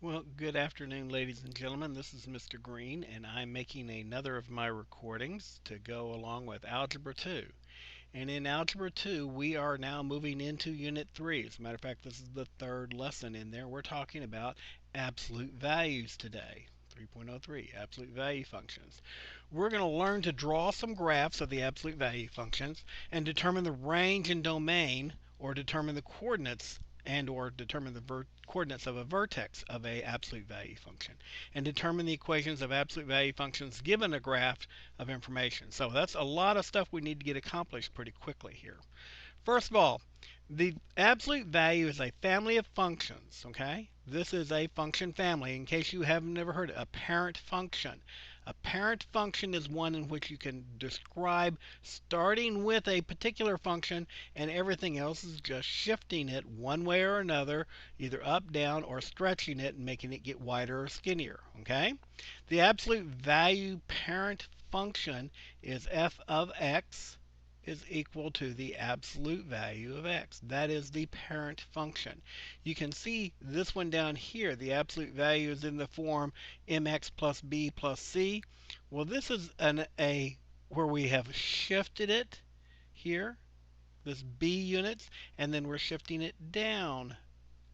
Well, good afternoon, ladies and gentlemen. This is Mr. Green, and I'm making another of my recordings to go along with Algebra 2. And in Algebra 2, we are now moving into Unit 3. As a matter of fact, this is the third lesson in there. We're talking about absolute values today. 3.03, absolute value functions. We're going to learn to draw some graphs of the absolute value functions and determine the range and domain, or determine the coordinates and or determine the coordinates of a vertex of a absolute value function, and determine the equations of absolute value functions given a graph of information. So that's a lot of stuff we need to get accomplished pretty quickly here. First of all, the absolute value is a family of functions, okay? This is a function family. In case you have never heard it, a parent function. A parent function is one in which you can describe starting with a particular function and everything else is just shifting it one way or another, either up, down, or stretching it and making it get wider or skinnier, okay? The absolute value parent function is f of x is equal to the absolute value of x. That is the parent function. You can see this one down here. The absolute value is in the form mx plus b plus c. Well, this is where we have shifted it here, this b units, and then we're shifting it down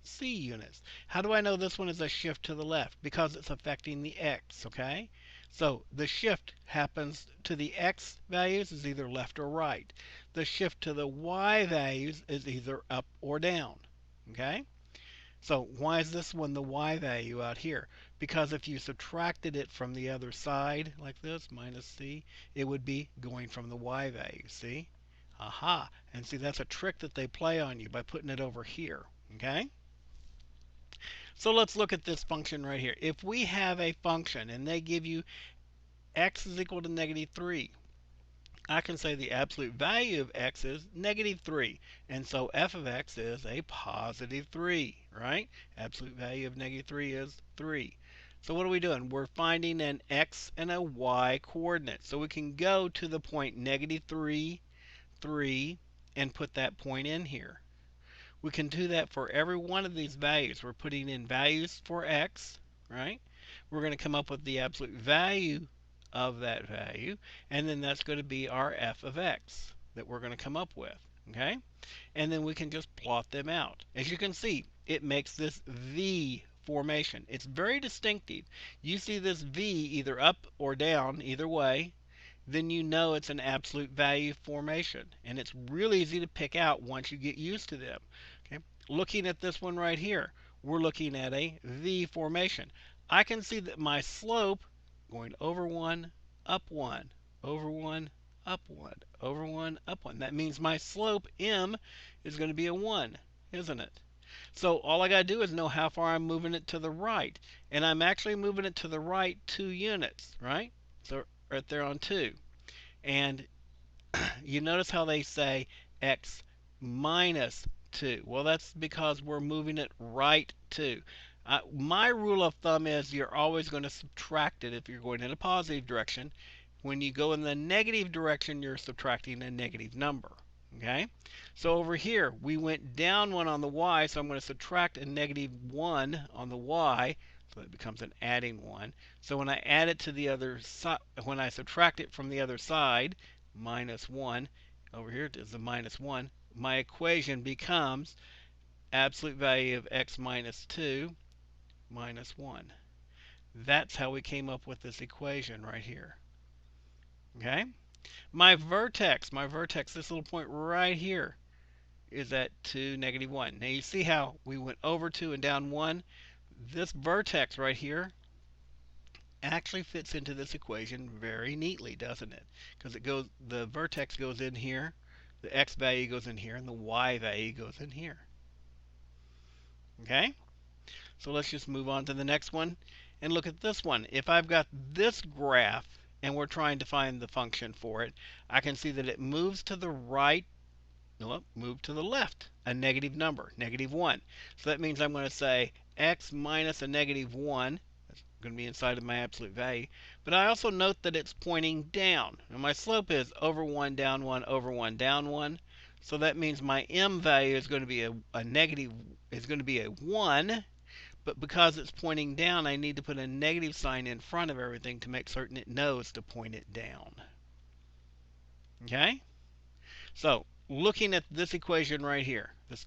c units. How do I know this one is a shift to the left? Because it's affecting the x, okay? So the shift happens to the x values is either left or right. The shift to the y values is either up or down, okay? So why is this one the y value out here? Because if you subtracted it from the other side, like this, minus c, it would be going from the y value, see? Aha, and see that's a trick that they play on you by putting it over here, okay? So let's look at this function right here. If we have a function and they give you x is equal to negative 3, I can say the absolute value of x is negative 3. And so f of x is a positive 3, right? Absolute value of negative 3 is 3. So what are we doing? We're finding an x and a y coordinate. So we can go to the point negative 3, 3, and put that point in here. We can do that for every one of these values. We're putting in values for x, right? We're going to come up with the absolute value of that value, and then that's going to be our f of x that we're going to come up with, okay? And then we can just plot them out. As you can see, it makes this V formation. It's very distinctive. You see this V either up or down, either way, then you know it's an absolute value formation. And it's really easy to pick out once you get used to them. Okay? Looking at this one right here, we're looking at a V formation. I can see that my slope going over 1, up 1, over 1, up 1, over 1, up 1. That means my slope, m, is going to be a 1, isn't it? So all I got to do is know how far I'm moving it to the right. And I'm actually moving it to the right 2 units, right? So right there on 2. And you notice how they say x minus 2. Well, that's because we're moving it right 2. My rule of thumb is you're always going to subtract it if you're going in a positive direction. When you go in the negative direction, you're subtracting a negative number. Okay? So over here, we went down 1 on the y, so I'm going to subtract a negative 1 on the y. So that becomes an adding 1. So when I add it to the other side, when I subtract it from the other side, minus 1, over here it is the minus 1, my equation becomes absolute value of x minus 2 minus 1. That's how we came up with this equation right here. Okay? My vertex, this little point right here, is at 2, negative 1. Now you see how we went over 2 and down 1? This vertex right here actually fits into this equation very neatly, doesn't it? Because the vertex goes in here, the x value goes in here, and the y value goes in here. Okay? So let's just move on to the next one and look at this one. If I've got this graph and we're trying to find the function for it, I can see that it moves to the right, no, move to the left, a negative number, negative 1. So that means I'm going to say x minus a negative 1. That's going to be inside of my absolute value. But I also note that it's pointing down. And my slope is over 1, down 1, over 1, down 1. So that means my m value is going to be a negative, is going to be a 1. But because it's pointing down, I need to put a negative sign in front of everything to make certain it knows to point it down. Okay? So, looking at this equation right here, this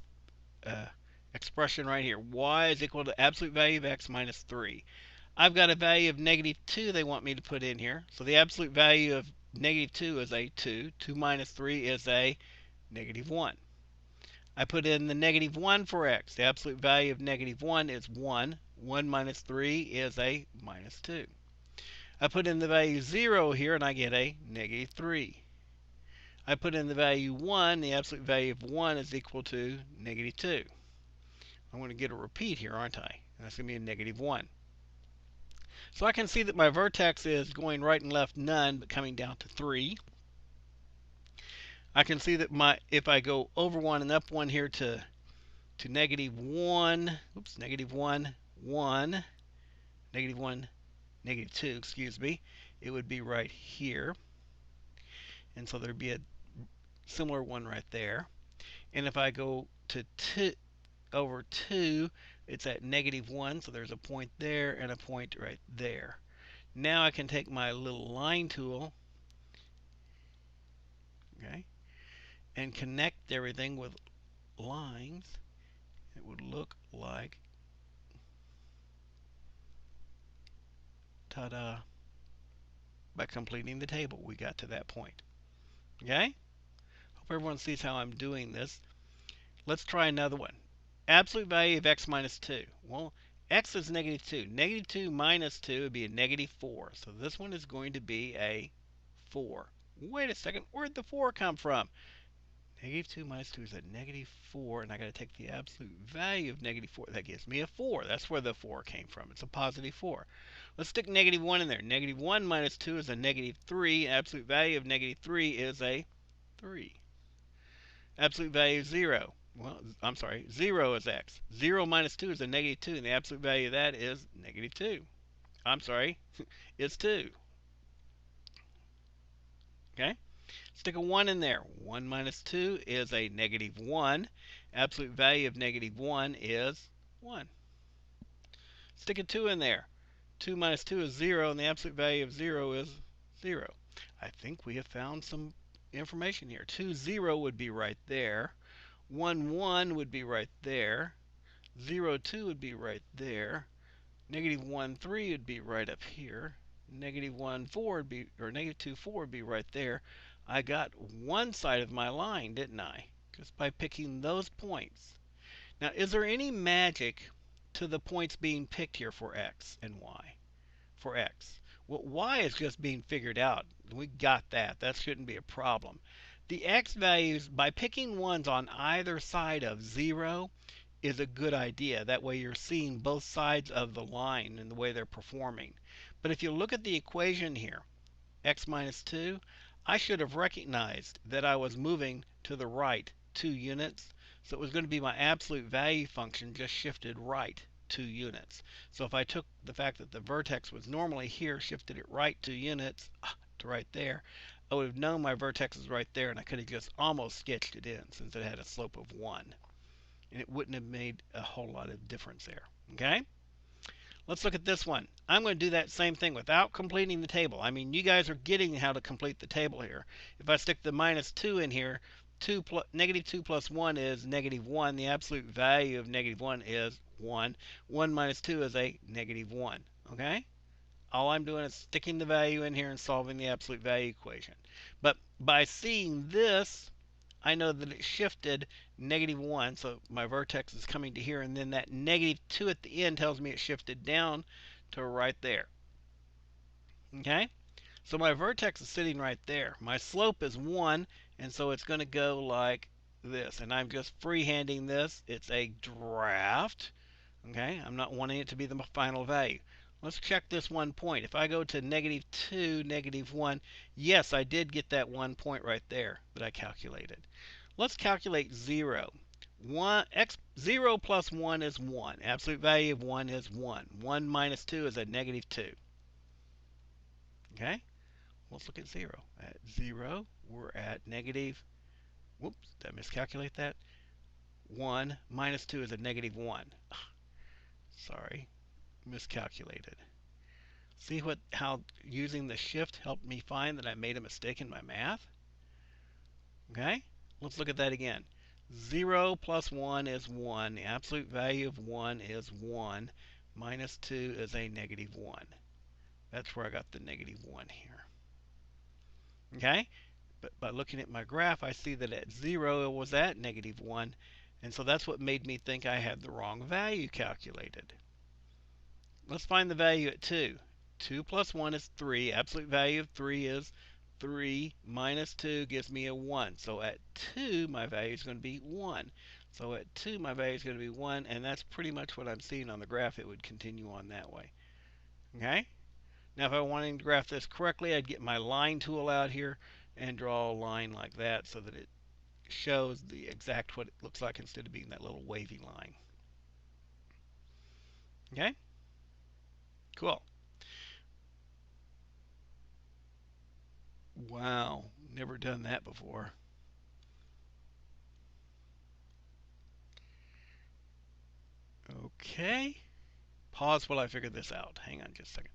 expression right here, y is equal to absolute value of x minus 3. I've got a value of negative 2 they want me to put in here. So the absolute value of negative 2 is a 2. 2 minus 3 is a negative 1. I put in the negative 1 for x. The absolute value of negative 1 is 1. 1 minus 3 is a minus 2. I put in the value 0 here, and I get a negative 3. I put in the value 1. The absolute value of 1 is equal to negative 2. I'm going to get a repeat here, aren't I? That's going to be a negative 1. So I can see that my vertex is going right and left none, but coming down to 3. I can see that if I go over 1 and up 1 here to negative 1, negative 1, 1, negative 1, negative 2, excuse me, it would be right here. And so there'd be a similar one right there. And if I go to 2 over 2, it's at negative 1, so there's a point there and a point right there. Now I can take my little line tool, okay, and connect everything with lines. It would look like, ta-da, by completing the table we got to that point. Okay? Hope everyone sees how I'm doing this. Let's try another one. Absolute value of x minus 2. Well, x is negative 2. Negative 2 minus 2 would be a negative 4. So this one is going to be a 4. Wait a second. Where'd the 4 come from? Negative 2 minus 2 is a negative 4, and I got to take the absolute value of negative 4. That gives me a 4. That's where the 4 came from. It's a positive 4. Let's stick negative 1 in there. Negative 1 minus 2 is a negative 3. Absolute value of negative 3 is a 3. Absolute value is 0. Well, I'm sorry, 0 is x. 0 minus 2 is a negative 2, and the absolute value of that is negative 2. I'm sorry, it's 2. Okay? Stick a 1 in there. 1 minus 2 is a negative 1. Absolute value of negative 1 is 1. Stick a 2 in there. 2 minus 2 is 0, and the absolute value of 0 is 0. I think we have found some information here. 2, 0 would be right there. 1, 1 would be right there. 0, 2 would be right there. Negative 1, 3 would be right up here. Negative 1, 4 would be, or negative 2, 4 would be right there. I got one side of my line, didn't I? Just by picking those points. Now, is there any magic to the points being picked here for x and y? For x. Well, y is just being figured out. We got that. That shouldn't be a problem. The x values, by picking ones on either side of 0, is a good idea. That way you're seeing both sides of the line and the way they're performing. But if you look at the equation here, x minus 2, I should have recognized that I was moving to the right 2 units. So it was going to be my absolute value function just shifted right 2 units. So if I took the fact that the vertex was normally here, shifted it right 2 units to right there, I would have known my vertex is right there, and I could have just almost sketched it in since it had a slope of 1. And it wouldn't have made a whole lot of difference there. Okay? Let's look at this one. I'm going to do that same thing without completing the table. I mean, you guys are getting how to complete the table here. If I stick the minus 2 in here, negative 2 plus 1 is negative 1. The absolute value of negative 1 is 1. 1 minus 2 is a negative 1. Okay? All I'm doing is sticking the value in here and solving the absolute value equation. But by seeing this, I know that it shifted negative 1, so my vertex is coming to here, and then that negative 2 at the end tells me it shifted down to right there. Okay? So my vertex is sitting right there. My slope is 1, and so it's going to go like this. And I'm just freehanding this. It's a draft. Okay? I'm not wanting it to be the final value. Let's check this one point. If I go to negative 2, negative 1, yes, I did get that 1 point right there that I calculated. Let's calculate 0. 0 plus 1 is 1. Absolute value of 1 is 1. 1 minus 2 is a negative 2. Okay? Let's look at 0. At 0, we're at negative, whoops, did I miscalculate that? 1 minus 2 is a negative 1. Sorry, miscalculated. See how using the shift helped me find that I made a mistake in my math? Okay, let's look at that again. 0 plus 1 is 1. The absolute value of 1 is 1. Minus 2 is a negative 1. That's where I got the negative 1 here. Okay, but by looking at my graph, I see that at 0 it was at negative 1. And so that's what made me think I had the wrong value calculated. Let's find the value at 2. 2 plus 1 is 3. Absolute value of 3 is 3 minus 2 gives me a 1. So at 2, my value is going to be 1. So at 2, my value is going to be 1, and that's pretty much what I'm seeing on the graph. It would continue on that way. Okay? Now, if I wanted to graph this correctly, I'd get my line tool out here and draw a line like that so that it shows the exact what it looks like instead of being that little wavy line. Okay? Cool. Wow, never done that before. Okay. Pause while I figure this out. Hang on just a second.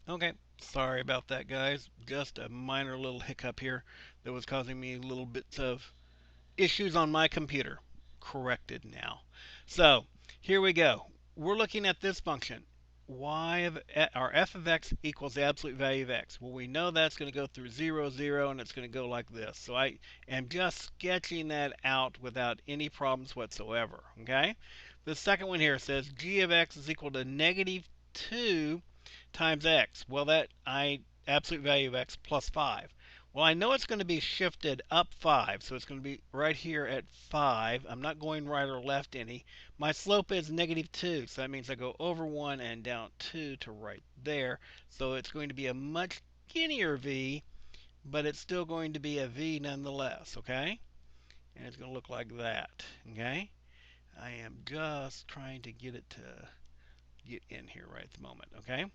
Okay, sorry about that, guys. Just a minor little hiccup here that was causing me little bits of issues on my computer. Corrected now. So, here we go. We're looking at this function. Our f of x equals the absolute value of x. Well, we know that's going to go through 0, 0, and it's going to go like this. So I am just sketching that out without any problems whatsoever. Okay? The second one here says g of x is equal to negative 2 times x. Well, absolute value of x plus 5. Well, I know it's going to be shifted up 5, so it's going to be right here at 5. I'm not going right or left any. My slope is negative 2, so that means I go over 1 and down 2 to right there. So it's going to be a much skinnier v, but it's still going to be a v nonetheless, okay? And it's going to look like that, okay? I am just trying to get it to get in here right at the moment, okay?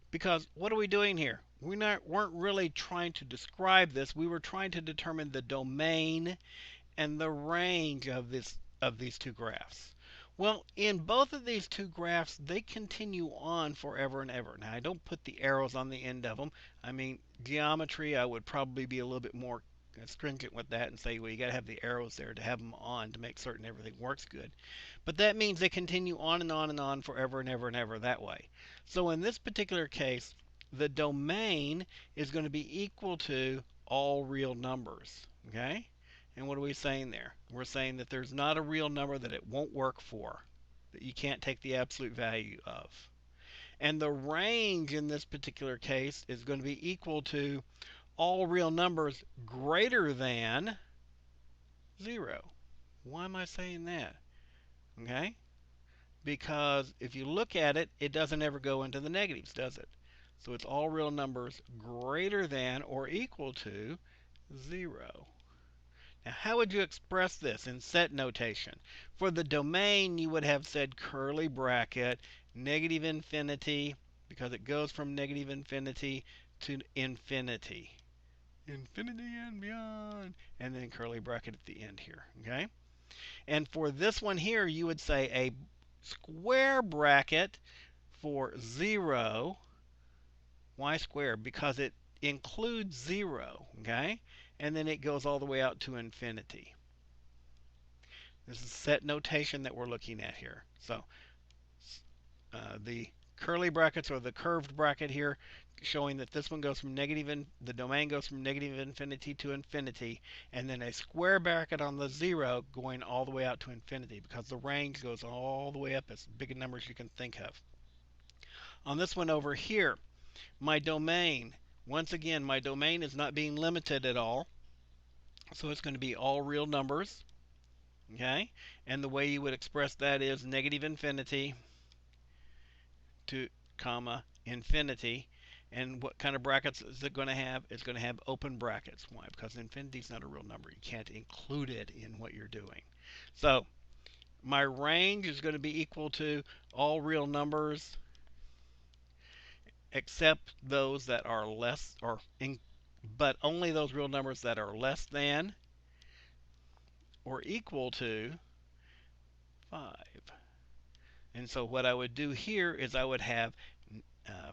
Because what are we doing here? Weren't really trying to describe this. We were trying to determine the domain and the range of these two graphs. Well, in both of these two graphs, they continue on forever and ever. Now, I don't put the arrows on the end of them. I mean, geometry, I would probably be a little bit more stringent with that and say, well, you got to have the arrows there to have them on to make certain everything works good. But that means they continue on and on and on forever and ever and ever that way. So in this particular case, the domain is going to be equal to all real numbers. Okay? And what are we saying there? We're saying that there's not a real number that it won't work for, that you can't take the absolute value of. And the range in this particular case is going to be equal to all real numbers greater than 0. Why am I saying that? Okay? Because if you look at it, it doesn't ever go into the negatives, does it? So it's all real numbers greater than or equal to 0. Now, how would you express this in set notation? For the domain, you would have said curly bracket, negative infinity, because it goes from negative infinity to infinity. Infinity and beyond. And then curly bracket at the end here. Okay? And for this one here, you would say a square bracket for 0. Why square? Because it includes 0. Okay? And then it goes all the way out to infinity. This is set notation that we're looking at here. So the curly brackets or the curved bracket here showing that this one goes from the domain goes from negative infinity to infinity, and then a square bracket on the 0 going all the way out to infinity because the range goes all the way up as big a number as you can think of. On this one over here, my domain, once again, my domain is not being limited at all, so it's going to be all real numbers. Okay, and the way you would express that is negative infinity to comma infinity. And what kind of brackets is it going to have? It's going to have open brackets. Why? Because infinity is not a real number. You can't include it in what you're doing. So my range is going to be equal to all real numbers except those that are less, but only those real numbers that are less than or equal to 5. And so what I would do here is I would have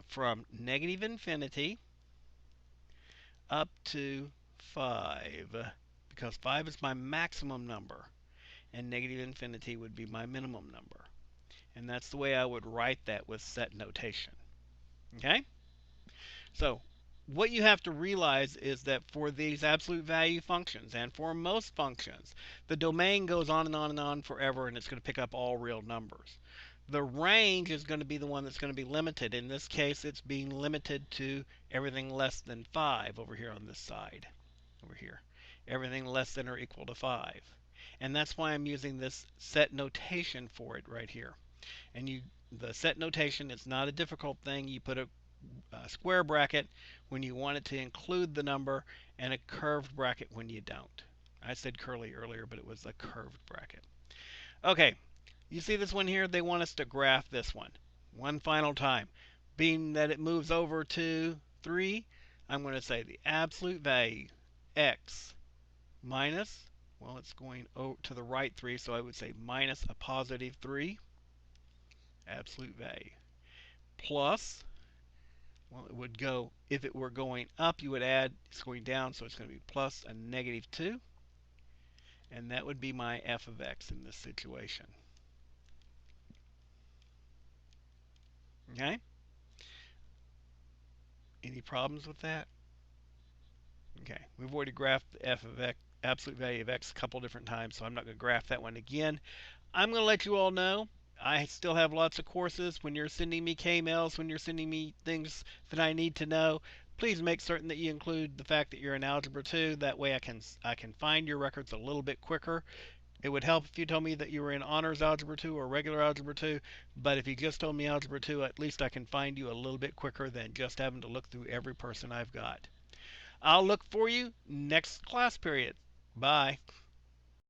from negative infinity up to 5, because 5 is my maximum number, and negative infinity would be my minimum number. And that's the way I would write that with set notation. Okay? So what you have to realize is that for these absolute value functions, and for most functions, the domain goes on and on and on forever, and it's going to pick up all real numbers. The range is going to be the one that's going to be limited. In this case, it's being limited to everything less than 5 over here on this side. Over here. Everything less than or equal to 5. And that's why I'm using this set notation for it right here. And the set notation is not a difficult thing. You put a square bracket when you want it to include the number, and a curved bracket when you don't. I said curly earlier, but it was a curved bracket. Okay, you see this one here? They want us to graph this one. One final time. Being that it moves over to 3, I'm going to say the absolute value, x, minus, well, it's going to the right 3, so I would say minus a positive 3, absolute value, plus, well, it would go, if it were going up, you would add, it's going down, so it's going to be plus a negative 2. And that would be my f of x in this situation. Okay? Any problems with that? Okay. We've already graphed the f of x, absolute value of x, a couple different times, so I'm not going to graph that one again. I'm going to let you all know I still have lots of courses. When you're sending me K-mails, when you're sending me things that I need to know, please make certain that you include the fact that you're in Algebra 2. That way I can find your records a little bit quicker. It would help if you told me that you were in Honors Algebra 2 or Regular Algebra 2, but if you just told me Algebra 2, at least I can find you a little bit quicker than just having to look through every person I've got. I'll look for you next class period. Bye.